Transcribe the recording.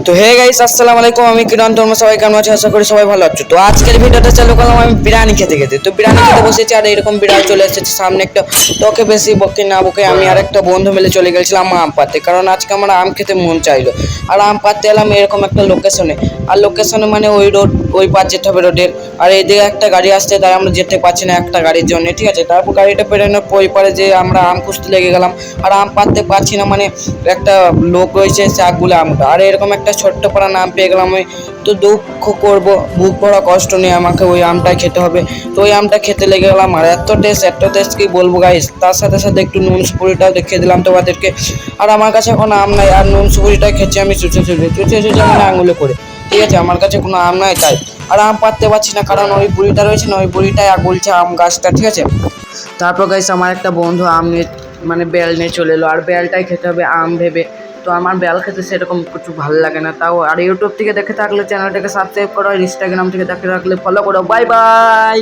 তো hey guys, আসসালামু আলাইকুম। আমি কিরণ, তোমরা সবাই কেমন আছো? আশা করি সবাই ভালো আছো। তো আজকের ভিডিওটা চালু করলাম আমি বিরিয়ানি খেতে খেতে। তো বিরিয়ানি খেতে বসেছি আর এরকম বিড়াল চলে এসেছে সামনে একটা। তোকে বেশি বকে না বকে আমি আর একটা বন্ধু মিলে চলে গেছিলাম আম পাড়তে, কারণ আজকে আমার আম খেতে মন চাইলো। আর আম পাড়তে এলাম এরকম একটা লোকেশনে। আর লোকেশনে মানে ওই রোড, ওই পার যেতে হবে রোডের। আর এইদিকে একটা গাড়ি আসছে, তাই আমরা যেতে পারছি না একটা গাড়ির জন্য, ঠিক আছে। তারপর গাড়িটা পেরোনোর ওই পারে যে আমরা আম খুঁজতে লেগে গেলাম। আর আম পাড়তে পারছি না, মানে একটা লোক রয়েছে চাকগুলো আমটা। আর এরকম একটা ছোট্ট পাড়া নাম পেয়ে গেলাম ওই। তো দুঃখ করব, বুক ভরা কষ্ট নিয়ে আমাকে ওই আমটাই খেতে হবে। তো ওই আমটা খেতে লেগে গেলাম, আর এত টেস্ট কি বলবো গাইস। তার সাথে সাথে একটু নুন সুপুরিটাও দেখিয়ে দিলাম তোমাদেরকে। আর আমার কাছে কোনো আম নাই, আর নুন সুপুরিটা খেয়েছি আমি চুচে মানে আঙুলে করে, ঠিক আছে। আমার কাছে কোনো আম নাই তাই। আর আম পাড়তে পারছি না, কারণ ওই বুড়িটা রয়েছে না, ওই বুড়িটাই আগলছে আম গাছটা, ঠিক আছে। তারপর গাইস আমার একটা বন্ধু আম নিয়ে মানে বেল নিয়ে চলে এলো, আর বেলটাই খেতে হবে আম ভেবে। তো আমার বেল খেতে সেরকম কিছু ভালো লাগে না তাও। আর ইউটিউব থেকে দেখে থাকলে চ্যানেলটাকে সাবস্ক্রাইব করো, আর ইনস্টাগ্রাম থেকে দেখে থাকলে ফলো করো। Bye bye.